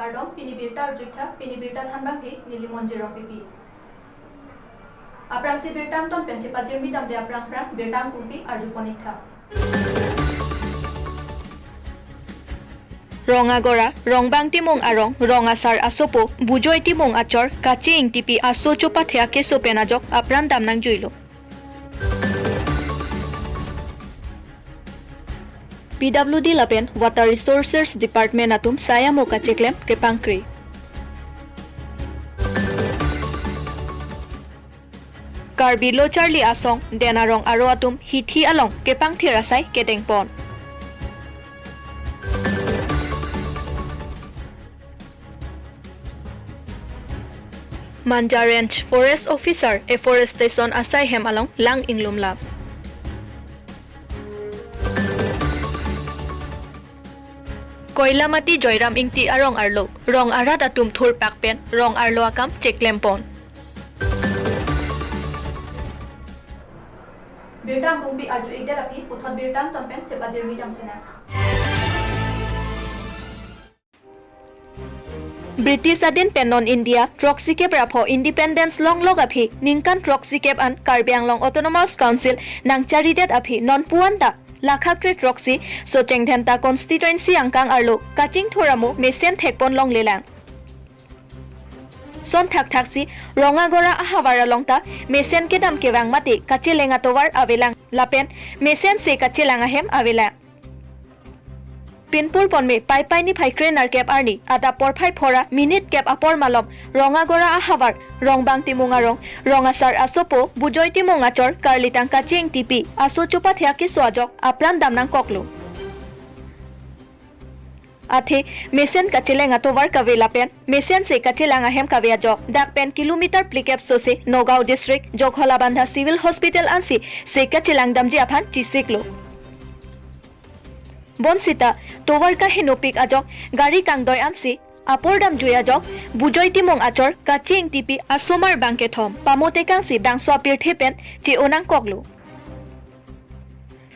Kardom, Pinibirta Rjitha, Pinibirta Thanbangki, Nili Monjero Pipi. Aprang si Birtam Ton Pencepa Jirmidam de Aprang Prang, Birtam Kumpi, Arjuponitha. Rongagora, Rongbang Timong Arong, Rongasar Asopo, Bujoy Timong Achor, Kaching Tipi Asocho Pathea Keso Penajok, Apran Damnang Juilo. PWD Lapen, Water Resources Department Atum, Saya Moka Cheklem, Kepangkri. Karbilo Charlie Asong, Denarong Aroatum, Hithi Along, Kepang Thirasai, Ketengpon. Manja Ranch Forest Officer, Afforestation Asaihem Along, Lang Inglum Lab. Koilamati Joyram Ingti Arong Arlo, Rong Arada Tum Thur Pakpen, Rong Arlo Akam, Cheklempon. Birtam Kumpi Arju Igderapi, Puthon Birtam Tompen, Cepa Jirmidam Sena. British Adin Penon India, Troxicap Rapo Independence Long Log Api, Ninkan Troxicap and Karbiang Long Autonomous Council, Nang Charidet Api, Non Puanda, Lakhakri Troxy, So Chengthenta Constituency Angkang Arlo, Kaching Thoramo, Mesen Thekpon Long Lelang. Son Thak Taxi, Rongagora Ahavara Longta, Mesen Kedam Kevang Mati, Kachilenga Tovar Avelang, Lapen, Mesen Se Kachilangahem Avela. Pinpur Ponme, Pai Paini Paikre Narkep Arni, Ada Porpai Pora, Minute Cap Apor Malom, Rongagora Ahavar, Rongbang Timungarong, Rongasar Asopo, Bujoy Timungachor, Karlitang Kaching Tipi, Asochupat Haki Swajok, Apran Damnang Koklu. Ate, Mesen Kachilenga Tovar Kavelapen, Mesen Se Kachilangahem Kaviajok, Dakpen Kilometer Plikep Sose, Nogao District, Jokholabandha Civil Hospital Ansi, Se Kachilang Damji Apan, Chisiklo. Bonsita, Tovar ka Hinopik Ajok, Gari Kangdoy Ansi, Apordam Juyajok, Bujoy Timong Achor, Kaching Tipi, Asomar Bankethom, Pamotekang Si Dang Swapir Tepen, Chi Onang Koglu.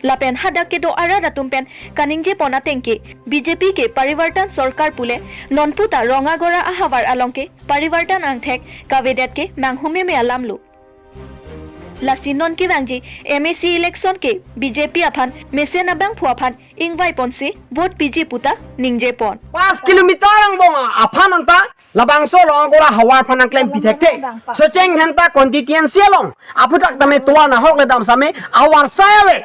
Lapen Hadak ke do Arada Tumpen, Kaningje Ponatengki, BJP ke Parivartan Sorkar Pule, Nonputa Rongagora Ahavar Alongke, Parivartan Angthek, Kavedet ke Manghume Me Alamlu. Lasinon ki Wangji, MAC election ke BJP Aphan, Mesen Abang Puaphan, Ingwai Ponsi, Vote PG Puta, Ningje Pon. 5 kilometer ang bonga aphan anta labangso rongagora hawar phanang claim pitekte so cheng henta constituency long aputak dame tuwa na hok le dam same awar sayawe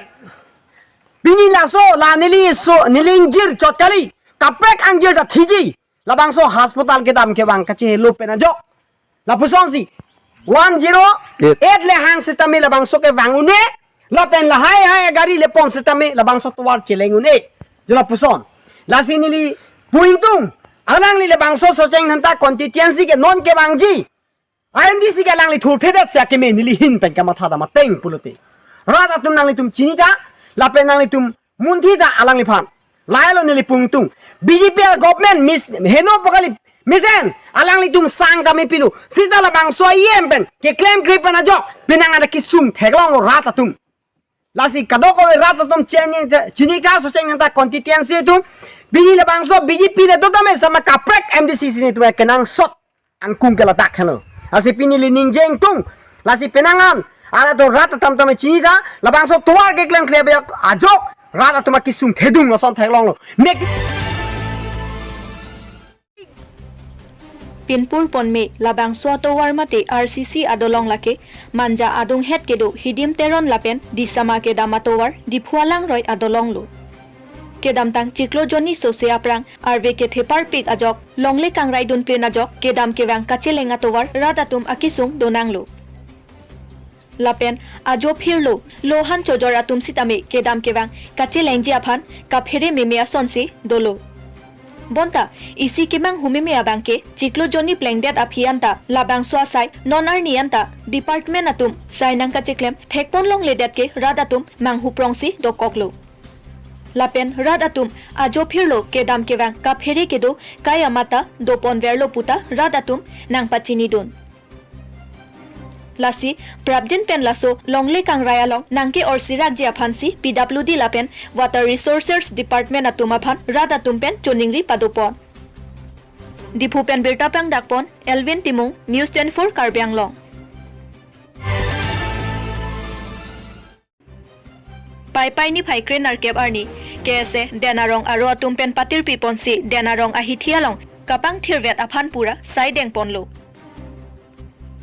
bini laso la nili so nilingjir chotkali kapek angjir da thiji labangso hospital ke dam ke bang kache lupe na jo la pusonsi 108 le hang sitame labangso ke bangune lapen la hai gari le pon sitame labangso tuwar chilengune jola puson la sinili puingtung alang li le bangso so cheng hanta constituency ke non ke bangji IMDC ke lang li thur thedat sia ke me nili hin pen ka matha da mateng puluti rada tum nang li tum chinita lapen nang li tum munthi da alang li phan lailo nili puingtung BJP government miss heno pokali misen alang li tum sang kami pilu sita la bangso yem pen ke claim grip na jo pinang ada kisum theglong rata tum lasi kadoko rata tum chinika so cheng hanta constituency tum bini le bangso BJP le dotame sama kaprek MDC sini tu kenang sot angkung kala tak hello asi pini li ningjeng tung lasi penangan ala to rata tam tam chinita la bangso tuar ke klem klebe ajok rata tuma kisum thedung no son thaglong lo mek Pinpur Ponme, Labang Soto Warmate, RCC Adolong Lake, Manja Adung Het Kedo, Hidim Teron Lapen, Disama Kedamatowar, Dipualang Roy Adolong Lu. Kedam Tang Chiklo Joni Sose Aprang, RV ke Thepar Pik Ajok, Longle Kang Raidun Pin Ajok, Kedam Kevang Kachelenga Towar, Radatum Akisung Donanglo. Lapen, Ajo Pirlo, Lohan Chojor Atum Sitame, Kedam Kevang, Kachelengi Aphan, Kaphere Mimea Sonsi, Dolo. Bonta, isi kimang humime abangke, Chiklo Joni Plengdet Apianta, Labang Swasai, Nonar Nianta, Department Atum, Sainang Kachiklem, Thekpon Long Ledetke, Radatum, Manghu Prongsi, Dokoklo. Lapen Radatum, Ajo Pirlo, Kedam Kevang, Kaphere Kedo, Kaya Mata, Dopon Verlo Puta, Radatum, Nang Pachinidun. Lasi, Prabjin Pen Laso, Longle Kang Rayalong, Nangke or Sirak Jiapansi, PWD Lapen, Water Resources Department Atumaphan, Radatum Pen, Choningri Padopon. Diphu পেন বিৰতাপাং ডাকপন Elvin Timung news 24 Karbi Anglong পাইপাইনি ফাইক্ৰে নাৰকেব আৰ্নি কেএছে দেনাৰং আৰু আতুম পেন পাতিৰ পিপনসি দেনাৰং আহি থিয়ালং কাপাং থিৰভেট আফান পুৰা চাই ডেং পনলো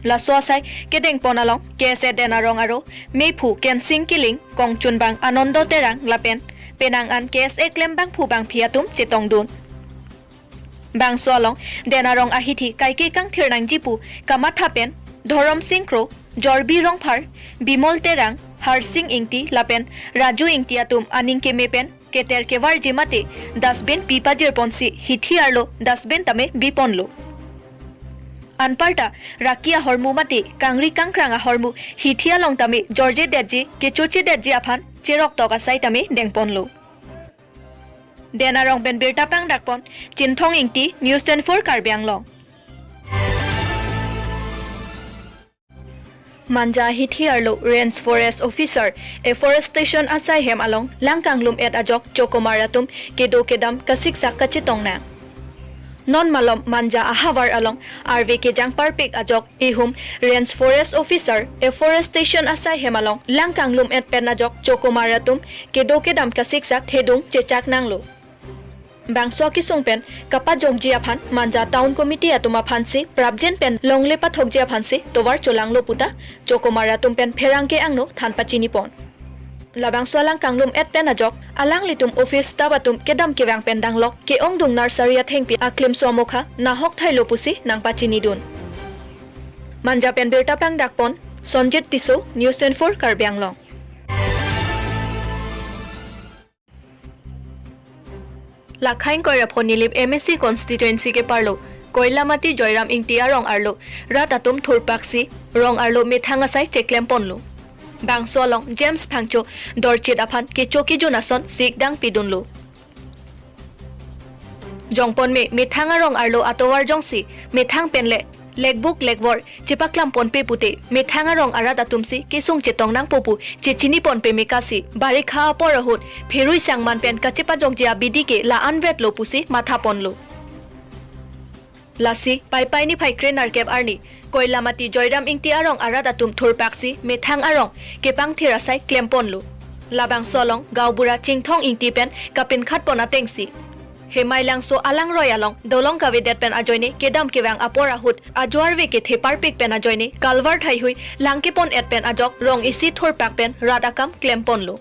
লাছোৱা চাই কেডেং পনালং কেএছে দেনাৰং আৰু মেফু কেনচিং কিলিং কংচুনবাং আনন্দ তেৰাং লাপেন পেনাং আন কেএছে ক্লেমবাং ফুবাং ফিয়াতুম চেতং দুন বাং সোৱালং দেনাৰং আহিথি কাইকে কাং থিৰনাং জিপু কামা থাপেন ধৰম সিং ক্ৰ জৰবি ৰংফাৰ বিমল তেৰাং হাৰসিং ইংটি লাপেন ৰাজু ইংটিয়াতুম আনিংকে মেপেন কেতেৰ কেৱাৰ জিমাতে ডাষ্টবিন পিপাজিৰ পনসি হিথি আৰলো ডাষ্টবিন তামে বিপনলো আনপাৰ্টা ৰাকিয়া হৰমু মাতে কাংৰি কাংক্ৰাঙা হৰমু হিথিয়া লং তামে জৰ্জে দেজি কেচুচি দেজি আফান চেৰক টকা চাই তামে ডেংপনলো দেনাৰং বেন বিৰতাপাং ডাকপন চিনথং ইংটি নিউজ 24 কাৰ্বি আংলং মানজা হিথি আৰলো ৰেঞ্জ ফৰেষ্ট অফিচাৰ এফৰেষ্টেশ্যন আছাই হেম আলং লাংকাংলুম এট আজক চকমাৰাতুম কেদো কেদাম কাছিকসা কাচিটংনা নন মালম মানজা আহাৱাৰ আলং আৰভি কেজাং পাৰপেক আজক ইহুম ৰেঞ্জ ফৰেষ্ট অফিচাৰ এফৰেষ্টেশ্যন আছাই হেম আলং লাংকাংলুম এট পেন আজক চকমাৰাতুম কেদো কেদাম কাছিকসা থেদুং চেচাক নাংলো বাংসোৱা কিসুং পেন কাপা জগজিয়া ফান মানজা টাউন কমিটি আতুমা ফানসি প্রাবজেন পেন লংলেপা থকজিয়া ফানসি তোৱাৰ চলাংলো পুতা চকমাৰা তুম পেন ফেৰাংকে আংনো থানপা চিনিপন লাবাংসোৱা লাং কাংলুম এট পেন আজক আলাং লিতুম অফিস তাবাতুম কেদাম কেৱাং পেন ডাংলক কে অং দুং নাৰ্সাৰিয়া থেংপি আক্লিম সোমখা নাহক থাইলো পুসি নাংপা চিনিদুন মানজা পেন বিৰতাপাং ডাকপন সঞ্জিত টিসো নিউজ 24 কাৰ্বি আংলং লাখাইং কয়রাফো নিলিপ এমএসসি কনস্টিটুয়েন্সি के पारलो কয়লামাটি জয়রাম ইংটিয়া রং আরলো রাত আতুম থুরপাকসি রং আরলো মেথাঙাসাই চেকলেম পনলো বাংসোয়ালং জেমস ফাংচো দরচিত আফান কে চকি জোনাসন সিকদাং পিদুনলো জংপন মে মেথাঙা রং আরলো আতোয়ার জংসি মেথাং পেনলে লেকবুক লেকবর চেপাকলাম পনপে পুতে মেথাঙা রং আরা দাতুমসি কেসুং চেতংনাং পপু চেচিনি পনপে মেকাসি বারে খা পরহুত ফেরুই সাংমান পেন কাচেপা জগজিয়া বিদিকে লা আনভেট লোপুসি মাথা পনলো লাসি পাইপাইনি ফাইক্রে নারকেব আর্নি কয়লামাটি জয়রাম ইংটিয়া রং আরা দাতুম থুরপাকসি মেথাং আরং কেপাং থেরাসাই ক্লেম পনলো লাবাং সলং গাওবুরা চিংথং ইংটি পেন কাপিন খাত পনা টেংসি হেমাইলাংসো আলাং রয়ালং দলং কাবে দেট পেন আজয়নে কেদাম কেৱাং আপৰা হুত আজোয়াৰবে কে থেপাৰ পিক পেন আজয়নে কালভাৰ ঠাই হুই লাংকেপন এট পেন আজক ৰং ইসি থৰ পাক পেন ৰাত আকাম ক্লেম পনলো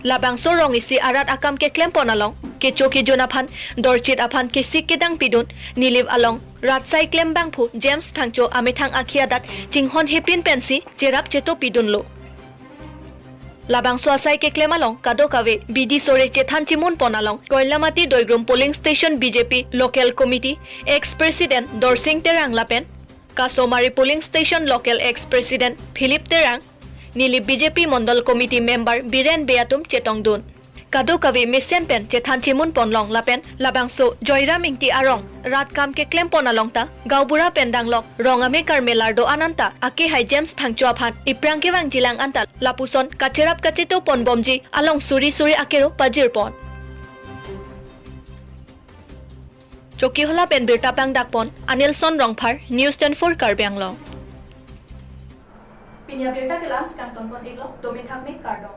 লাবাংসো ৰং ইসি আৰাত আকাম কে ক্লেম পনালং কে চকি জোনাফান দৰচিত আফান কে সিক কেদাং পিদুন নিলিব আলং ৰাত চাই ক্লেম বাংফু জেমস ফাংচো আমেথাং আখিয়াদাত চিংহন হেপিন পেনসি চেৰাপ চেতো পিদুনলো লাবাংসো আসাই কে ক্লেমালং কাদো কাবে বিডি সরে চেথান চিমুন পনালং Koilamati Doigrum polling station BJP local committee ex president Dorsing Terang লাপেন কাসোমারি polling station local ex president Philip Terang নীলি BJP mandal committee member Biren বেয়াতুম চেতং দুন কাদো কাবে মেসেন পেন চেথান চিমুন পনলং লাপেন লাবাংসো জয়রাম ইংটি আরং রাত কাম কে ক্লেম পনালংতা গাওবুরা পেন্ডাংলক রঙামে কারমেলার্ডো আনান্তা আকে হাই জেমস ফাংচো আফান ইপ্রাংকেবাং জিলাং আন্তা লাপুসন কাচেরাপ কাচেতো পনবমজি আলং সুরি সুরি আকেরো পাজির পন চকিহলা পেন বিৰতাপাং ডাকপন আনিলসন ৰংফাৰ নিউজ 24 কাৰ্বি আংলং পিনিয়া বিৰতা কেলাস কান্তন পন ইগলো দমি থাকমে কাৰ্ডং